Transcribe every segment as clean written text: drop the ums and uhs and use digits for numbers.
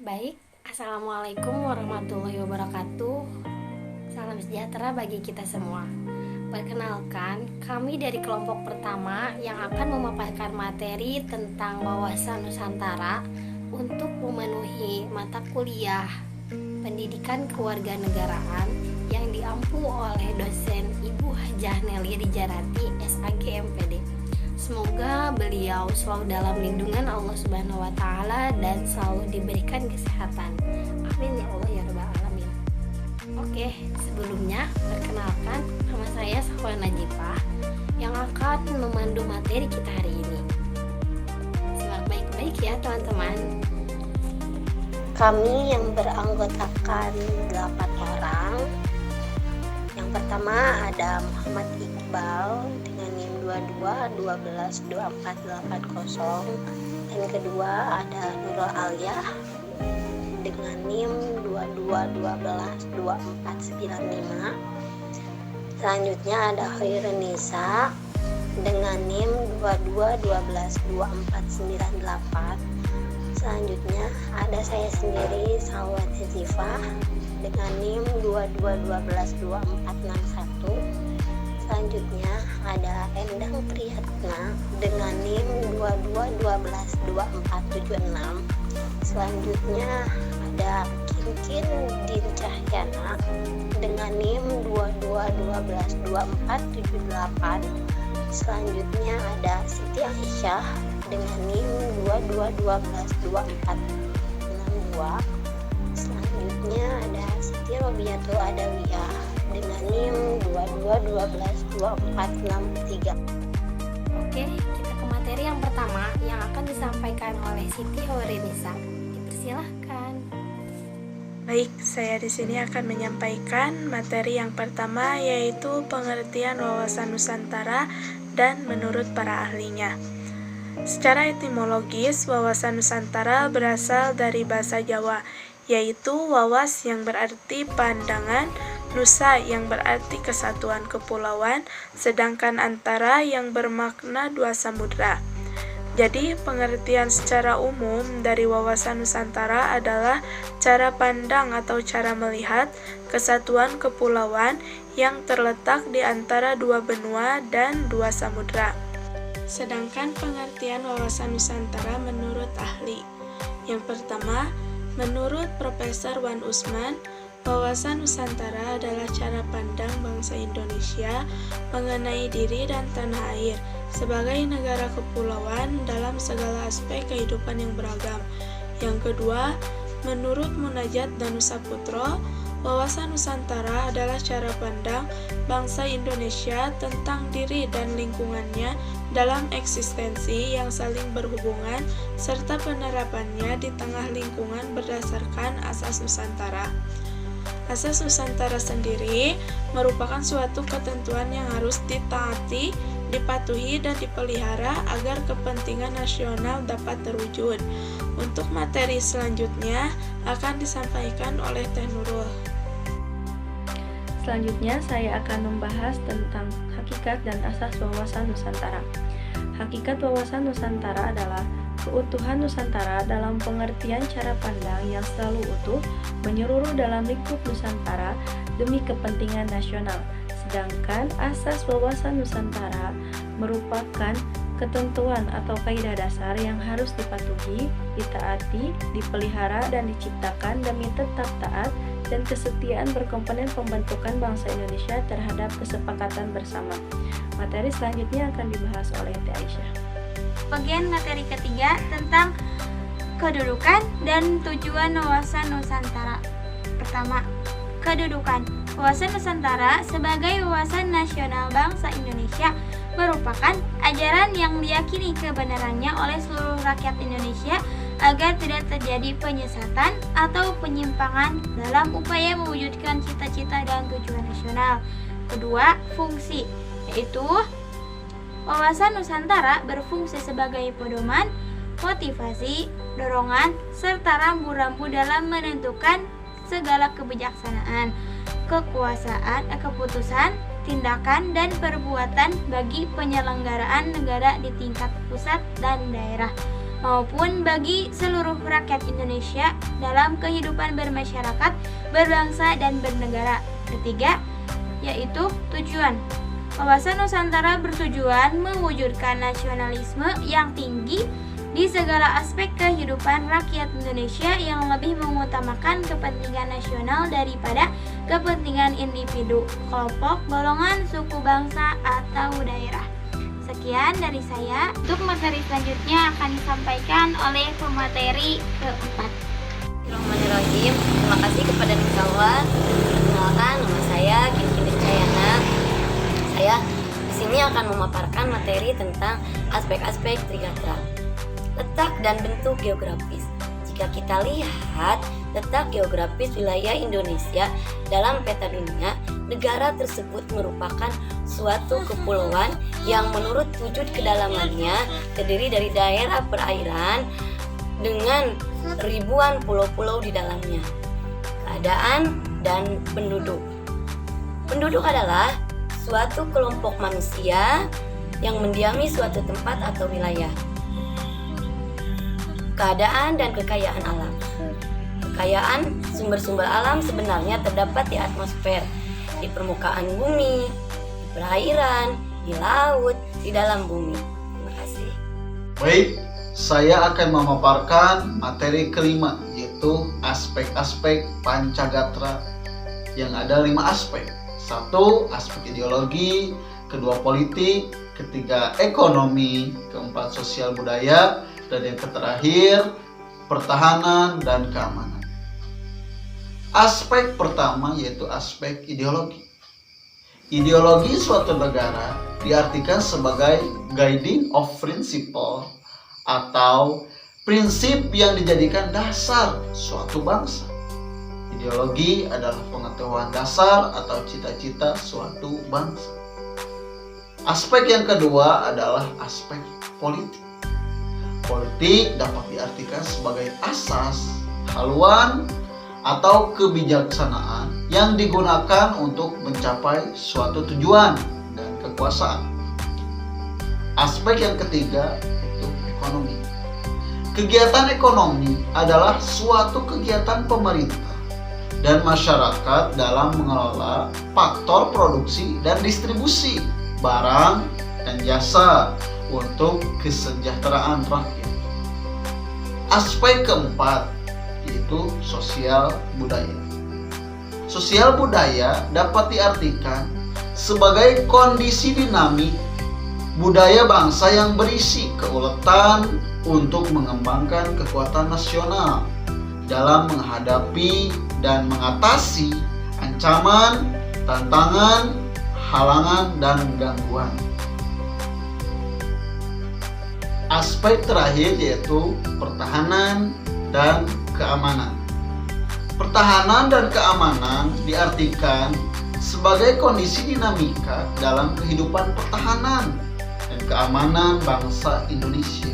Baik, Assalamualaikum warahmatullahi wabarakatuh. Salam sejahtera bagi kita semua. Perkenalkan, kami dari kelompok pertama yang akan memaparkan materi tentang wawasan Nusantara untuk memenuhi mata kuliah pendidikan kewarganegaraan yang diampu oleh dosen Ibu Hajah Nelly Rijarati, SAG MPD. Semoga beliau selalu dalam lindungan Allah Subhanahu wa Ta'ala dan selalu diberikan kesehatan. Amin ya Allah ya Rabbal Alamin. Oke, sebelumnya perkenalkan, nama saya Safwan Najipah yang akan memandu materi kita hari ini. Simak baik-baik ya teman-teman. Kami yang beranggotakan 8 orang. Yang pertama ada Muhammad Iqbal dengan NIM 22122480. Dan kedua ada Nurul Aliyah dengan NIM 22122495. Selanjutnya ada Khairun Nisa dengan NIM 22122498. Selanjutnya ada saya sendiri, Salwa Nazifah dengan NIM 22122461. Selanjutnya ada Endang Priyatna dengan NIM 22122476. Selanjutnya ada Kinkin Din Cahyana dengan NIM 22122478. Selanjutnya ada Siti Aisyah dengan NIM 22122462. Selanjutnya ada Siti Robiatul Adawiyah dengan NIM 22122463. Oke, kita ke materi yang pertama yang akan disampaikan oleh Siti Hoirinisa. Dipersilahkan. Baik, saya di sini akan menyampaikan materi yang pertama, yaitu pengertian wawasan Nusantara dan menurut para ahlinya. Secara etimologis, wawasan Nusantara berasal dari bahasa Jawa, yaitu wawas yang berarti pandangan, nusa yang berarti kesatuan kepulauan, sedangkan antara yang bermakna dua samudra. Jadi, pengertian secara umum dari wawasan Nusantara adalah cara pandang atau cara melihat kesatuan kepulauan yang terletak di antara dua benua dan dua samudra. Sedangkan pengertian wawasan Nusantara menurut ahli. Yang pertama, menurut Profesor Wan Usman, wawasan Nusantara adalah cara pandang bangsa Indonesia mengenai diri dan tanah air sebagai negara kepulauan dalam segala aspek kehidupan yang beragam. Yang kedua, menurut Munajat Danusaputro, wawasan Nusantara adalah cara pandang bangsa Indonesia tentang diri dan lingkungannya dalam eksistensi yang saling berhubungan serta penerapannya di tengah lingkungan berdasarkan asas Nusantara. Asas Nusantara sendiri merupakan suatu ketentuan yang harus ditaati, dipatuhi, dan dipelihara agar kepentingan nasional dapat terwujud. Untuk materi selanjutnya akan disampaikan oleh Teh Nurul. Selanjutnya saya akan membahas tentang hakikat dan asas wawasan Nusantara. Hakikat wawasan Nusantara adalah keutuhan Nusantara dalam pengertian cara pandang yang selalu utuh, menyeluruh dalam lingkup Nusantara demi kepentingan nasional. Sedangkan asas wawasan Nusantara merupakan ketentuan atau kaidah dasar yang harus dipatuhi, ditaati, dipelihara, dan diciptakan demi tetap taat dan kesetiaan berkomponen pembentukan bangsa Indonesia terhadap kesepakatan bersama. Materi selanjutnya akan dibahas oleh Teh Aisyah. Bagian materi ketiga tentang kedudukan dan tujuan wawasan Nusantara. Pertama, kedudukan. Wawasan Nusantara sebagai wawasan nasional bangsa Indonesia merupakan ajaran yang diyakini kebenarannya oleh seluruh rakyat Indonesia agar tidak terjadi penyesatan atau penyimpangan dalam upaya mewujudkan cita-cita dan tujuan nasional. Kedua, fungsi, yaitu wawasan Nusantara berfungsi sebagai pedoman, motivasi, dorongan, serta rambu-rambu dalam menentukan segala kebijaksanaan, keputusan, tindakan, dan perbuatan bagi penyelenggaraan negara di tingkat pusat dan daerah. maupun bagi seluruh rakyat Indonesia dalam kehidupan bermasyarakat, berbangsa, dan bernegara. Ketiga, yaitu tujuan. Wawasan Nusantara bertujuan mewujudkan nasionalisme yang tinggi di segala aspek kehidupan rakyat Indonesia yang lebih mengutamakan kepentingan nasional daripada kepentingan individu, kelompok, golongan, suku, bangsa, atau daerah. Sekian dari saya. Untuk materi selanjutnya akan disampaikan oleh pemateri keempat. Bismillahirrahmanirrahim. Terima kasih kepada Nikawan. Perkenalkan, nama saya Kini Cayana. Saya di sini akan memaparkan materi tentang aspek-aspek Trigatra. Letak dan bentuk geografis. Jika kita lihat letak geografis wilayah Indonesia dalam peta dunia, negara tersebut merupakan suatu kepulauan yang menurut wujud kedalamannya terdiri dari daerah perairan dengan ribuan pulau-pulau di dalamnya. Keadaan dan penduduk. Penduduk adalah suatu kelompok manusia yang mendiami suatu tempat atau wilayah. Keadaan dan kekayaan alam. Kekayaan sumber-sumber alam sebenarnya terdapat di atmosfer, di permukaan bumi, di perairan, di laut, di dalam bumi. Terima kasih. Baik, saya akan memaparkan materi kelima, yaitu aspek-aspek Pancagatra yang ada 5 aspek. 1. Aspek ideologi, kedua politik, ketiga ekonomi, keempat sosial budaya, dan yang terakhir pertahanan dan keamanan. Aspek pertama yaitu aspek ideologi. Ideologi suatu negara diartikan sebagai guiding of principle atau prinsip yang dijadikan dasar suatu bangsa. Ideologi adalah pengetahuan dasar atau cita-cita suatu bangsa. Aspek yang kedua adalah aspek politik. Politik dapat diartikan sebagai asas, haluan, atau kebijaksanaan yang digunakan untuk mencapai suatu tujuan dan kekuasaan. Aspek yang ketiga itu ekonomi. Kegiatan ekonomi adalah suatu kegiatan pemerintah dan masyarakat dalam mengelola faktor produksi dan distribusi barang dan jasa untuk kesejahteraan rakyat. Aspek keempat yaitu sosial budaya. Sosial budaya dapat diartikan sebagai kondisi dinamik budaya bangsa yang berisi keuletan untuk mengembangkan kekuatan nasional dalam menghadapi dan mengatasi ancaman, tantangan, halangan, dan gangguan. Aspek terakhir yaitu pertahanan dan keamanan. Pertahanan dan keamanan diartikan sebagai kondisi dinamika dalam kehidupan pertahanan dan keamanan bangsa Indonesia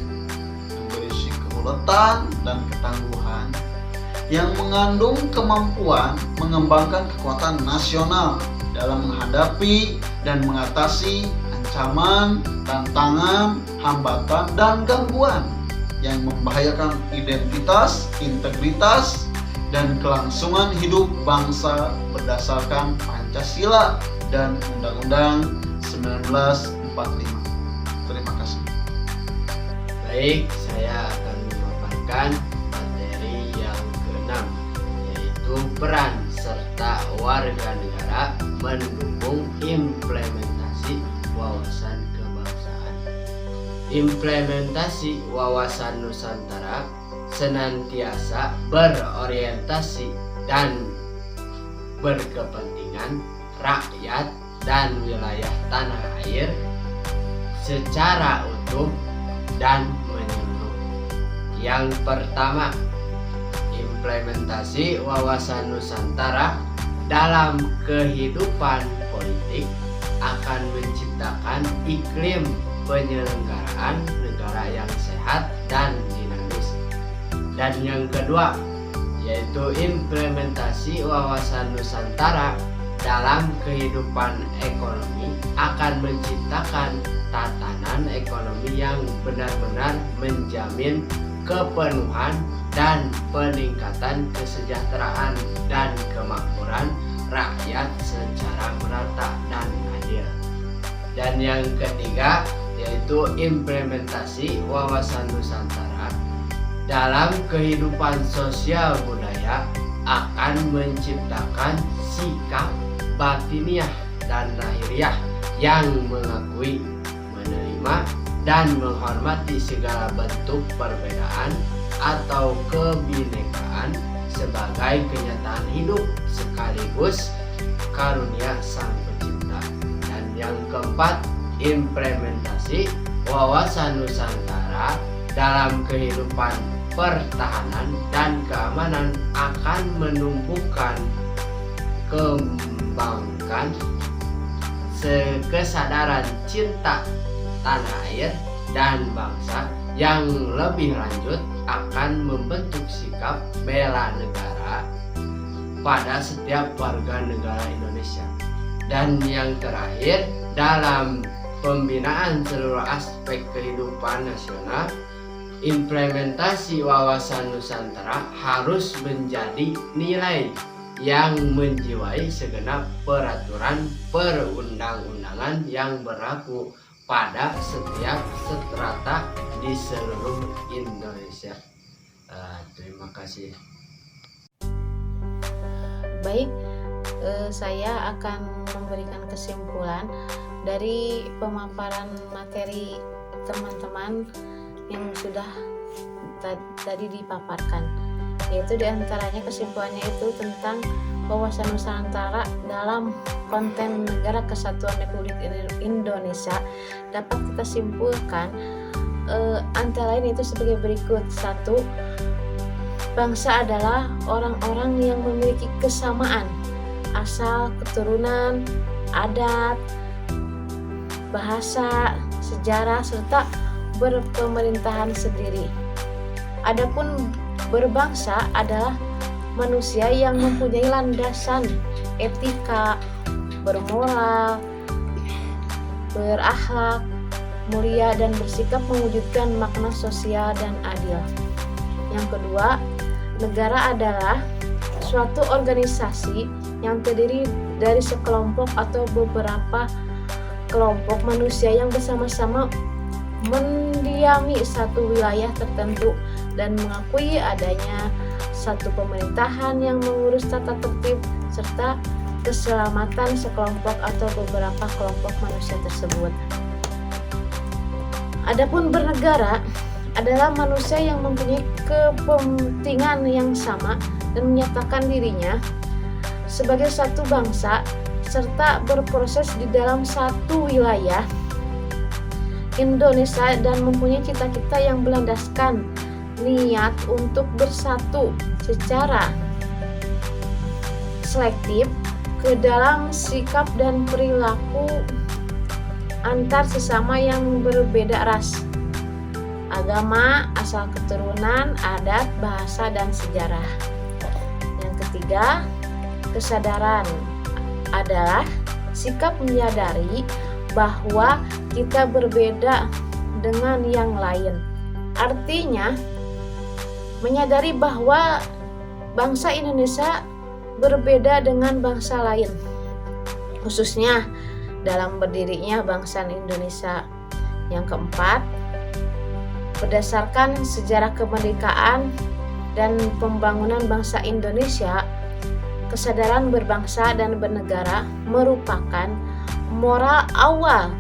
yang berisi keuletan dan ketangguhan yang mengandung kemampuan mengembangkan kekuatan nasional dalam menghadapi dan mengatasi ancaman, tantangan, hambatan, dan gangguan yang membahayakan identitas, integritas, dan kelangsungan hidup bangsa berdasarkan Pancasila dan Undang-Undang 1945. Terima kasih. Baik, saya akan memaparkan materi yang keenam, yaitu peran serta warga negara mendukung implementasi wawasan kebangsaan. Implementasi wawasan Nusantara senantiasa berorientasi dan berkepentingan rakyat dan wilayah tanah air secara utuh dan menyeluruh. Yang pertama, implementasi wawasan Nusantara dalam kehidupan politik akan menciptakan iklim penyelenggaraan negara yang sehat dan dinamis. Dan yang kedua, yaitu implementasi wawasan Nusantara dalam kehidupan ekonomi akan menciptakan tatanan ekonomi yang benar-benar menjamin kepenuhan dan peningkatan kesejahteraan dan kemakmuran rakyat secara merata dan adil. Dan yang ketiga yaitu implementasi wawasan Nusantara dalam kehidupan sosial budaya akan menciptakan sikap batiniah dan lahiriah yang mengakui, menerima, dan menghormati segala bentuk perbedaan atau kebinekaan sebagai kenyataan hidup sekaligus karunia Sang Pencipta. Dan yang keempat, implementasi wawasan Nusantara dalam kehidupan pertahanan dan keamanan akan menumbuhkan, kembangkan kesadaran cinta tanah air dan bangsa yang lebih lanjut akan membentuk sikap bela negara pada setiap warga negara Indonesia. Dan yang terakhir, dalam pembinaan seluruh aspek kehidupan nasional, implementasi wawasan Nusantara harus menjadi nilai yang menjiwai segenap peraturan perundang-undangan yang berlaku pada setiap strata di seluruh Indonesia. Terima kasih. Baik, saya akan memberikan kesimpulan dari pemaparan materi teman-teman yang sudah tadi dipaparkan, yaitu diantaranya kesimpulannya itu tentang wawasan Nusantara dalam konten Negara Kesatuan Republik Indonesia. Dapat kita simpulkan antara lain itu sebagai berikut. 1. Bangsa adalah orang-orang yang memiliki kesamaan asal, keturunan, adat, bahasa, sejarah, serta berpemerintahan sendiri. Adapun berbangsa adalah manusia yang mempunyai landasan etika, bermoral, berakhlak mulia, dan bersikap mewujudkan makna sosial dan adil. Yang kedua, negara adalah suatu organisasi yang terdiri dari sekelompok atau beberapa kelompok manusia yang bersama-sama mendiami satu wilayah tertentu dan mengakui adanya satu pemerintahan yang mengurus tata tertib serta keselamatan sekelompok atau beberapa kelompok manusia tersebut. Adapun bernegara adalah manusia yang mempunyai kepentingan yang sama dan menyatakan dirinya sebagai satu bangsa serta berproses di dalam satu wilayah Indonesia dan mempunyai cita-cita yang berlandaskan niat untuk bersatu secara selektif ke dalam sikap dan perilaku antar sesama yang berbeda ras, agama, asal keturunan, adat, bahasa, dan sejarah. Yang ketiga, kesadaran adalah sikap menyadari bahwa kita berbeda dengan yang lain. Artinya, menyadari bahwa bangsa Indonesia berbeda dengan bangsa lain, khususnya dalam berdirinya bangsa Indonesia. Yang keempat, berdasarkan sejarah kemerdekaan dan pembangunan bangsa Indonesia, kesadaran berbangsa dan bernegara merupakan moral awal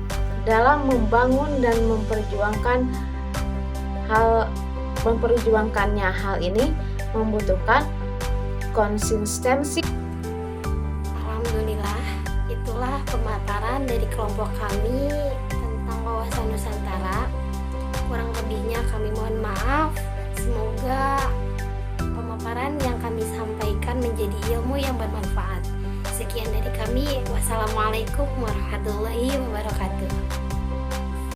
dalam membangun dan memperjuangkannya. Hal ini membutuhkan konsistensi. Alhamdulillah, itulah pemaparan dari kelompok kami tentang wawasan Nusantara. Kurang lebihnya kami mohon maaf. Semoga pemaparan yang kami sampaikan menjadi ilmu yang bermanfaat. Sekian dari kami. Wassalamualaikum warahmatullahi wabarakatuh.